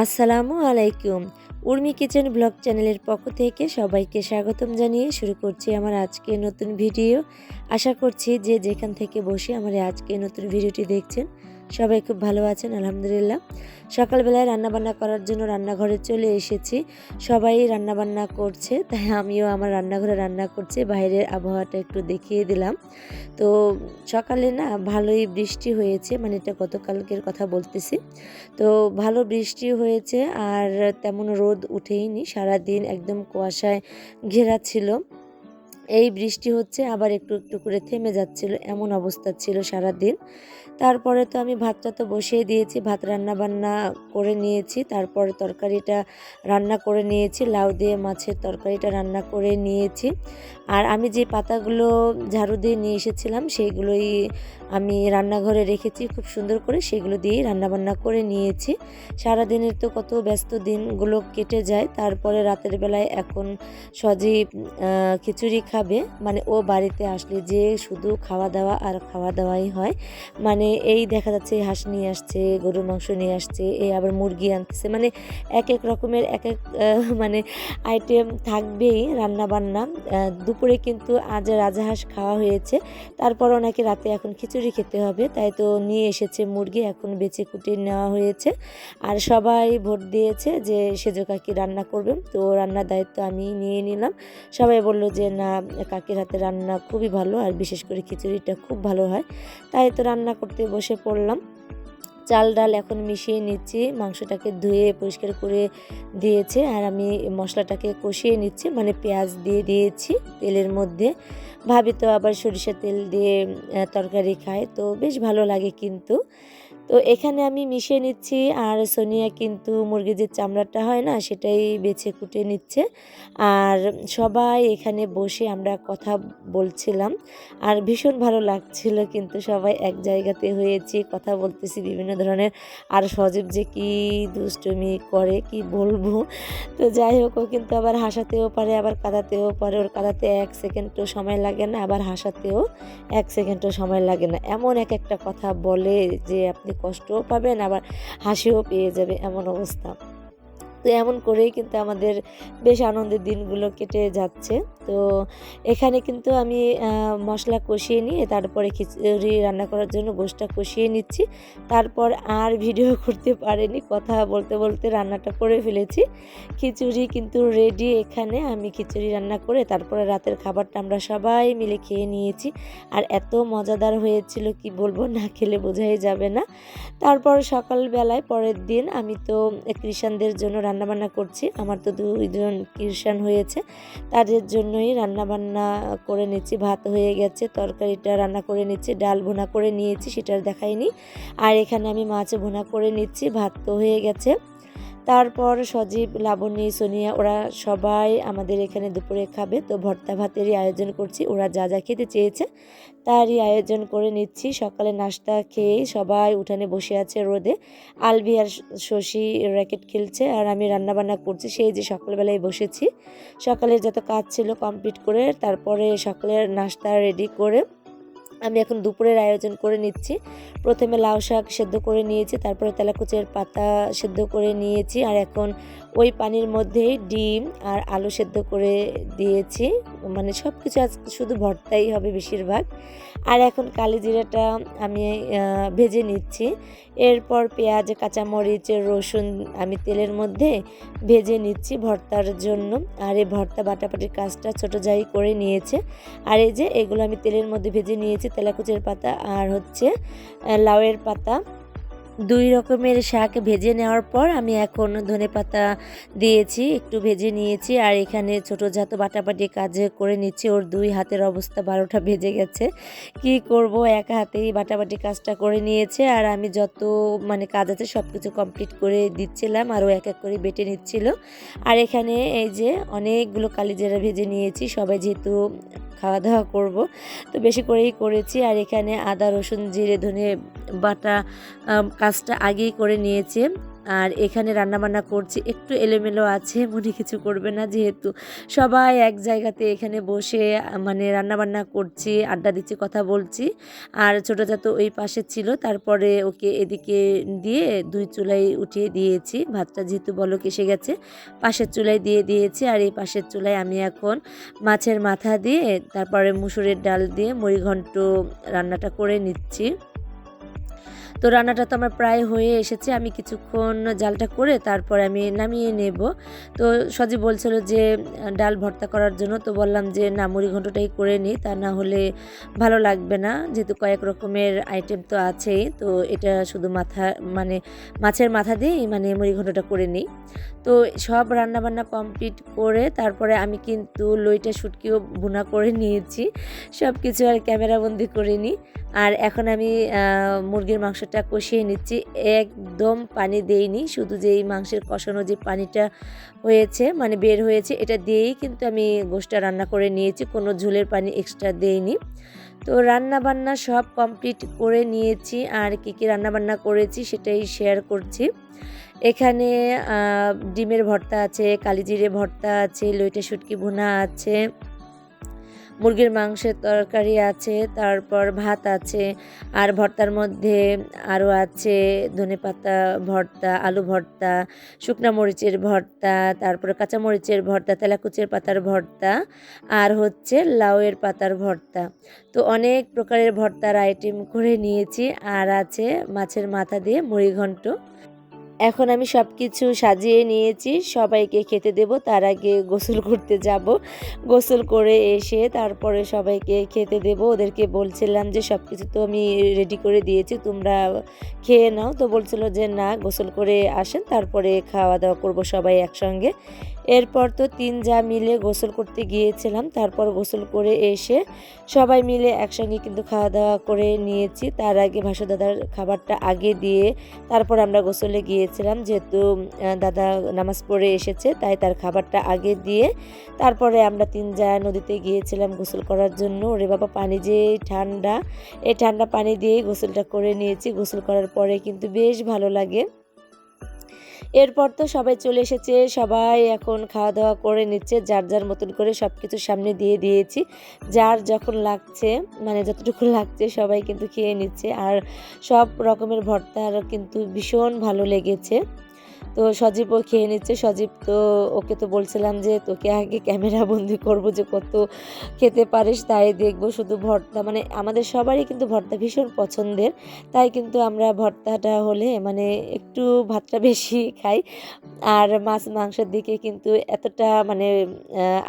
আসসালামু আলাইকুম। Urmi kitchen blog চ্যানেলের পক্ষ থেকে সবাইকে স্বাগতম জানিয়ে শুরু করছি আমার আজকে নতুন ভিডিও। আশা করছি যে যেখান থেকে বসে আমার আজকে নতুন ভিডিওটি দেখছেন সবাই খুব ভালো আছেন আলহামদুলিল্লাহ। সকালবেলায় রান্নাবান্না করার জন্য রান্নাঘরে চলে এসেছি। সবাই রান্নাবান্না করছে, তাই আমিও আমার রান্নাঘরে রান্না করছি। বাইরের আবহাওয়াটা একটু দেখিয়ে দিলাম। তো সকালে না ভালোই বৃষ্টি হয়েছে, মানে এটা গতকালকের কথা বলতেছি। তো ভালো বৃষ্টি হয়েছে আর তেমন রোদ উঠেইনি, সারাদিন একদম কুয়াশায় ঘেরা ছিল। এই বৃষ্টি হচ্ছে আবার একটু একটু করে থেমে যাচ্ছিল, এমন অবস্থা ছিল সারাদিন। তারপরে তো আমি ভাতটা তো বসিয়ে দিয়েছি, ভাত রান্না বান্না করে নিয়েছি। তারপরে তরকারিটা রান্না করে নিয়েছি, লাউ দিয়ে মাছের তরকারিটা রান্না করে নিয়েছি। আর আমি যে পাতাগুলো ঝাড়ু দিয়ে নিয়ে এসেছিলাম সেইগুলোই আমি রান্নাঘরে রেখেছি খুব সুন্দর করে, সেগুলো দিয়েই রান্নাবান্না করে নিয়েছি। সারাদিনের তো কত ব্যস্ত দিনগুলো কেটে যায়। তারপরে রাতের বেলায় এখন সজীব খিচুড়ি খাবে, মানে ও বাড়িতে আসলে যে শুধু খাওয়া দাওয়া আর খাওয়া দাওয়াই হয়। মানে এই দেখা যাচ্ছে হাঁস নিয়ে আসছে, গরুর মাংস নিয়ে আসছে, এই আবার মুরগি আনতেছে, মানে এক এক রকমের এক এক মানে আইটেম থাকবেই রান্না বান্না। দুপুরে কিন্তু আজ রাজহাঁস খাওয়া হয়েছে, তারপরও নাকি রাতে এখন খিচুড়ি খেতে হবে, তাই তো নিয়ে এসেছে মুরগি, এখন বেছে কুটে নেওয়া হয়েছে। আর সবাই ভোট দিয়েছে যে সেজো কাকি রান্না করবে, তো রান্নার দায়িত্ব আমি নিয়ে নিলাম। সবাই বলল যে না, কাকির হাতে রান্না খুবই ভালো, আর বিশেষ করে খিচুড়িটা খুব ভালো হয়। তাই তো রান্না করতে বসে পড়লাম। চাল ডাল এখন মিশিয়ে নিচ্ছি, মাংসটাকে ধুয়ে পরিষ্কার করে দিয়েছে, আর আমি মশলাটাকে কষিয়ে নিচ্ছি, মানে পেঁয়াজ দিয়ে দিয়েছি তেলের মধ্যে। ভাবি তো আবার সরিষা তেল দিয়ে তরকারি খায়, তো বেশ ভালো লাগে কিন্তু। তো এখানে আমি মিশিয়ে নিচ্ছি, আর সোনিয়া কিন্তু মুরগির যে চামড়াটা হয় না সেটাই বেছে কুটে নিচ্ছে। আর সবাই এখানে বসে আমরা কথা বলছিলাম, আর ভীষণ ভালো লাগছিল, কিন্তু সবাই এক জায়গাতে হয়েছি, কথা বলতেছি বিভিন্ন ধরনের। আর সজীব যে কি দুষ্টুমি করে কি বলবো। তো যাই হোক, ও কিন্তু আবার হাসাতেও পারে আবার কাঁদাতেও পারে, ওর কাঁদাতে 1 সেকেন্ডও সময় লাগে না, আবার হাসাতেও 1 সেকেন্ডও সময় লাগে না। এমন এক একটা কথা বলে যে আপনি কষ্টও পাবেন আবার হাসিও পেয়ে যাবে, এমন অবস্থা। তো এমন করেই কিন্তু আমাদের বেশ আনন্দের দিনগুলো কেটে যাচ্ছে। তো এখানে কিন্তু আমি মশলা কষিয়ে নিয়ে তারপরে খিচুড়ি রান্না করার জন্য গোশটা কষিয়ে নিচ্ছি। তারপর আর ভিডিও করতে পারিনি, কথা বলতে বলতে রান্নাটা করে ফেলেছি। খিচুড়ি কিন্তু রেডি। এখানে আমি খিচুড়ি রান্না করে তারপরে রাতের খাবারটা আমরা সবাই মিলে খেয়ে নিয়েছি, আর এত মজাদার হয়েছিল কি বলবো, না খেলে বোঝাই যাবে না। তারপর সকালবেলায় পরের দিন আমি তো কৃষাণদের জন্য রান্নাবান্না করছি। আমার তো 2 জন কৃষাণ হয়েছে, তাদের জন্যই রান্নাবান্না করে নিচ্ছি। ভাত হয়ে গেছে, তরকারিটা রান্না করে নিচ্ছি, ডাল ভুনা করে নিয়েছি, সেটা আর দেখাইনি। আর এখানে আমি মাছ ভুনা করে নিচ্ছি, ভাত তো হয়ে গেছে। তারপর সজীব, লাবণী, সোনিয়া ওরা সবাই আমাদের এখানে দুপুরে খাবে, তো ভর্তা ভাতেরই আয়োজন করছি। ওরা যা যা খেতে চেয়েছে তারই আয়োজন করে নিচ্ছি। সকালে নাস্তা খেয়ে সবাই উঠানে বসে আছে রোদে। আলবি আর শশী র্যাকেট খেলছে, আর আমি রান্নাবান্না করছি। সেই যে সকালবেলায় বসেছি, সকালের যত কাজ ছিল কমপ্লিট করে তারপরে সকালের নাস্তা রেডি করে আমি এখন দুপুরের আয়োজন করে নিচ্ছি। প্রথমে লাউ শাক সেদ্ধ করে নিয়েছি, তারপরে তেলাকুচের পাতা সেদ্ধ করে নিয়েছি, আর এখন ওই পানির মধ্যেই ডিম আর আলু সেদ্ধ করে দিয়েছি। মানে সব কিছু আজ শুধু ভর্তাই হবে বেশিরভাগ। আর এখন কালি জিরাটা আমি ভেজে নিচ্ছি। এরপর পেঁয়াজ, কাঁচামরিচ, রসুন আমি তেলের মধ্যে ভেজে নিচ্ছি ভর্তার জন্য। আর এই ভর্তা বাটাবাটির কাজটা ছোট যাই করে নিয়েছে। আর এই যে এগুলো আমি তেলের মধ্যে ভেজে নিয়েছি, তেলাকুচের পাতা আর হচ্ছে লাউয়ের পাতা। 2 রকমের শাক ভেজে নেওয়ার পর আমি এখন ধনেপাতা দিয়েছি, একটু ভেজে নিয়েছি। আর এখানে ছোট জাত বাটাবাটি কাজ করে নিচ্ছি। ওর 2 হাতের অবস্থা 12টা বেজে গেছে, কি করব, এক হাতেই বাটাবাটি কাজটা করে নিয়েছে। আর আমি যত মানে কাজ আছে সব কিছু কমপ্লিট করে দিচ্ছিলাম, আর ও এক এক করে বেটে নিচ্ছিল। আর এখানে এই যে অনেকগুলো কালিজিরা ভেজে নিয়েছি, সবাই যেহেতু খাওয়া দাওয়া করব তো বেশি করেই করেছি। আর এখানে আদা, রসুন, জিরে, ধনে বাটা কাজটা আগেই করে নিয়েছি। আর এখানে রান্নাবান্না করছি, একটু এলোমেলো আছে, মনে কিছু করবে না, যেহেতু সবাই এক জায়গাতে এখানে বসে মানে রান্নাবান্না করছি, আড্ডা দিচ্ছি, কথা বলছি। আর ছোটো জাতো ওই পাশে ছিল, তারপরে ওকে এদিকে দিয়ে 2 চুলায় উঠিয়ে দিয়েছি। ভাতটা যেহেতু বলক এসে গেছে, পাশের চুলায় দিয়ে দিয়েছি। আর এই পাশের চুলায় আমি এখন মাছের মাথা দিয়ে তারপরে মুসুরের ডাল দিয়ে মুড়িঘণ্ট রান্নাটা করে নিচ্ছি। তো রান্নাটা তো আমার প্রায় হয়ে এসেছে, আমি কিছুক্ষণ জালটা করে তারপর আমি নামিয়ে নেব। তো সজীব বলছিল যে ডাল ভর্তা করার জন্য, তো বললাম যে না, মুড়িঘণ্টটাই করে নিই, তা না হলে ভালো লাগবে না, যেহেতু কয়েক রকমের আইটেম তো আছেই। তো এটা শুধু মাথা মানে মাছের মাথা দিয়েই মানে মুড়িঘণ্টটা করে নিই। তো সব রান্নাবান্না কমপ্লিট করে তারপরে আমি কিন্তু লইটা শুটকিও ভুনা করে নিয়েছি, সব কিছু আর ক্যামেরাবন্দি করে নিই। আর এখন আমি মুরগির মাংসটা কষিয়ে নিচ্ছি, একদম পানি দেইনি, শুধু যে এই মাংসের কষানো যে পানিটা হয়েছে মানে বের হয়েছে এটা দিয়েই কিন্তু আমি গোশটা রান্না করে নিয়েছি, কোনো ঝোলের পানি এক্সট্রা দেইনি। তো রান্না বান্না সব কমপ্লিট করে নিয়েছি, আর কী রান্নাবান্না করেছি সেটাই শেয়ার করছি। এখানে ডিমের ভর্তা আছে, কালিজিরে ভর্তা আছে, লইটা শুটকি ভুনা আছে, মুরগির মাংসের তরকারি আছে, তারপর ভাত আছে। আর ভর্তার মধ্যে আরও আছে ধনেপাতা ভর্তা, আলু ভর্তা, শুকনা মরিচের ভর্তা, তারপরে কাঁচা মরিচের ভর্তা, তেলাকুচের পাতার ভর্তা, আর হচ্ছে লাউয়ের পাতার ভর্তা। তো অনেক প্রকারের ভর্তার আইটেম করে নিয়েছি। আর আছে মাছের মাথা দিয়ে মুড়িঘণ্ট। এখন আমি সব কিছু সাজিয়ে নিয়েছি, সবাইকে খেতে দেব, তার আগে গোসল করতে যাব। গোসল করে এসে তারপরে সবাইকে খেতে দেব। ওদেরকে বলছিলাম যে সব কিছু তো আমি রেডি করে দিয়েছি, তোমরা খেয়ে নাও। তো বলছিল যে না, গোসল করে আসেন, তারপরে খাওয়া দাওয়া করব সবাই একসঙ্গে। এরপর তো 3 জা মিলে গোসল করতে গিয়েছিলাম, তারপর গোসল করে এসে সবাই মিলে একসঙ্গে কিন্তু খাওয়া দাওয়া করে নিয়েছি। তার আগে ভাসু দাদার খাবারটা আগে দিয়ে তারপর আমরা গোসলে গিয়েছিলাম, যেহেতু দাদা নামাজ পড়ে এসেছে, তাই তার খাবারটা আগে দিয়ে তারপরে আমরা 3 জা নদীতে গিয়েছিলাম গোসল করার জন্য। ওরে বাবা, পানি যে ঠান্ডা, এই ঠান্ডা পানি দিয়েই গোসলটা করে নিয়েছি। গোসল করার পরে কিন্তু বেশ ভালো লাগে। এরপর তো সবাই চলে এসেছে, সবাই এখন খাওয়া দাওয়া করে নিচ্ছে, যার যার মতন করে সব কিছু সামনে দিয়ে দিয়েছি, যার যখন লাগছে মানে যতটুকু লাগছে সবাই কিন্তু খেয়ে নিচ্ছে। আর সব রকমের ভর্তার কিন্তু ভীষণ ভালো লেগেছে। তো সজীবও খেয়ে নিচ্ছে। সজীব তো ওকে তো বলছিলাম যে তোকে আগে ক্যামেরা বন্দি করবো যে কত খেতে পারিস, তাই দেখবো। শুধু ভর্তা মানে আমাদের সবারই কিন্তু ভর্তা ভীষণ পছন্দের, তাই কিন্তু আমরা ভর্তাটা হলে মানে একটু ভাতটা বেশি খাই। আর মাছ মাংসের দিকে কিন্তু এতটা মানে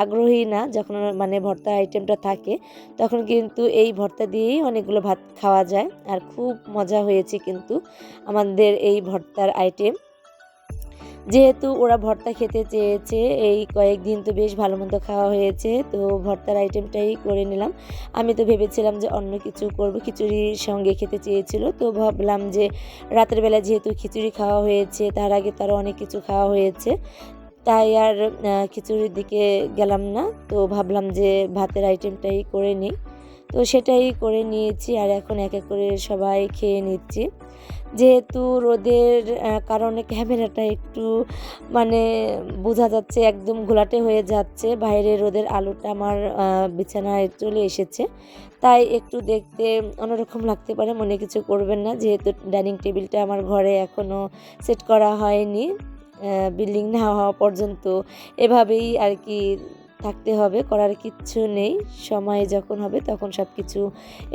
আগ্রহী না। যখন মানে ভর্তা আইটেমটা থাকে তখন কিন্তু এই ভর্তা দিয়েই অনেকগুলো ভাত খাওয়া যায়। আর খুব মজা হয়েছে কিন্তু আমাদের এই ভর্তার আইটেম। যেহেতু ওরা ভর্তা খেতে চেয়েছে, এই কয়েকদিন তো বেশ ভালো মন্দ খাওয়া হয়েছে, তো ভর্তার আইটেমটাই করে নিলাম। আমি তো ভেবেছিলাম যে অন্য কিছু করব, খিচুড়ির সঙ্গে খেতে চেয়েছিল, তো ভাবলাম যে রাতের বেলা যেহেতু খিচুড়ি খাওয়া হয়েছে, তার আগে তারও অনেক কিছু খাওয়া হয়েছে, তাই আর খিচুড়ির দিকে গেলাম না। তো ভাবলাম যে ভাতের আইটেমটাই করে নিই, তো সেটাই করে নিয়েছি। আর এখন এক এক করে সবাই খেয়ে নিচ্ছি। যেহেতু রোদের কারণে ক্যামেরাটা একটু মানে বোঝা যাচ্ছে একদম ঘোলাটে হয়ে যাচ্ছে, বাইরে রোদের আলোটা আমার বিছানায় চলে এসেছে, তাই একটু দেখতে অন্যরকম লাগতে পারে, মনে কিছু করবেন না। যেহেতু ডাইনিং টেবিলটা আমার ঘরে এখনও সেট করা হয়নি, বিল্ডিং না হওয়া পর্যন্ত এভাবেই আর কি থাকতে হবে, করার কিচ্ছু নেই। সময় যখন হবে তখন সব কিছু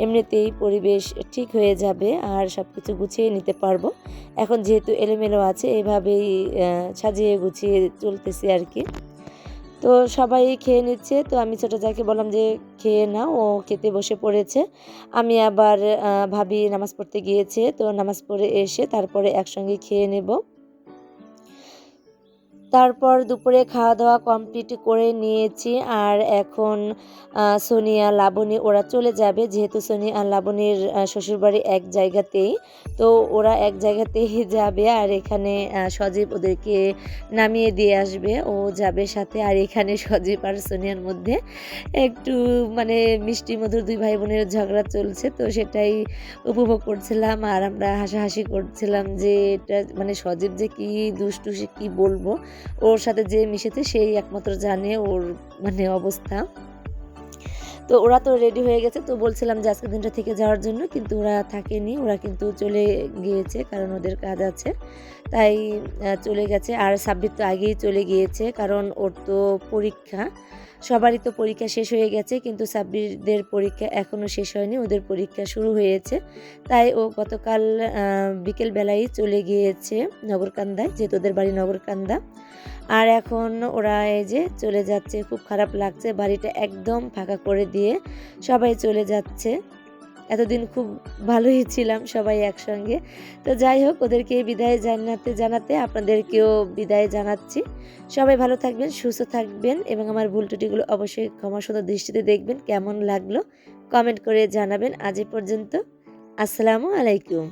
এমনিতেই পরিবেশ ঠিক হয়ে যাবে, আর সব কিছু গুছিয়ে নিতে পারবো। এখন যেহেতু এলোমেলো আছে, এভাবেই সাজিয়ে গুছিয়ে চলতেছি আর কি। তো সবাই খেয়ে নিচ্ছে, তো আমি ছোটো যাকে বললাম যে খেয়ে নাও, ও খেতে বসে পড়েছে। আমি আবার ভাবি নামাজ পড়তে গিয়েছে, তো নামাজ পড়ে এসে তারপরে একসঙ্গে খেয়ে নেব। তারপর দুপুরে খাওয়া দাওয়া কমপ্লিট করে নিয়েছি। আর এখন সোনিয়া, লাবণী ওরা চলে যাবে, যেহেতু সোনিয়া আর লাবণীর শ্বশুরবাড়ি এক জায়গাতেই, তো ওরা এক জায়গাতেই যাবে। আর এখানে সজীব ওদেরকে নামিয়ে দিয়ে আসবে, ও যাবে সাথে। আর এখানে সজীব আর সোনিয়ার মধ্যে একটু মানে মিষ্টি মধুর দুই ভাই বোনের ঝগড়া চলছে, তো সেটাই উপভোগ করছিলাম। আর আমরা হাসাহাসি করছিলাম যে এটা মানে সজীব যে কি দুষ্টু, সে কী বলবো, ওর সাথে যে মিশেছে সেই একমাত্র জানে ওর মানে অবস্থা। তো ওরা তো রেডি হয়ে গেছে, তো বলছিলাম যে আজকের দিনটা থেকে যাওয়ার জন্য, কিন্তু ওরা থাকেনি, ওরা কিন্তু চলে গিয়েছে, কারণ ওদের কাজ আছে তাই চলে গেছে। আর সাব্বির তো আগেই চলে গিয়েছে, কারণ ওর তো পরীক্ষা, সবারই তো পরীক্ষা শেষ হয়ে গেছে, কিন্তু সাব্বিরদের পরীক্ষা এখনও শেষ হয়নি, ওদের পরীক্ষা শুরু হয়েছে। তাই ও গতকাল বিকেলবেলায় চলে গিয়েছে নগরকান্দায়, যেহেতু ওদের বাড়ি নগরকান্দা। আর এখন ওরা এই যে চলে যাচ্ছে, খুব খারাপ লাগছে, বাড়িটা একদম ফাঁকা করে দিয়ে সবাই চলে যাচ্ছে। এতদিন খুব ভালোই ছিলাম সবাই একসঙ্গে। তো যাই হোক, ওদেরকে বিদায় জানাতে জানাতে আপনাদেরকেও বিদায় জানাচ্ছি। সবাই ভালো থাকবেন, সুস্থ থাকবেন, এবং আমার ভুল ত্রুটিগুলো অবশ্যই ক্ষমাসুন্দর দৃষ্টিতে দেখবেন। কেমন লাগলো কমেন্ট করে জানাবেন। আজ এ পর্যন্ত, আসসালামু আলাইকুম।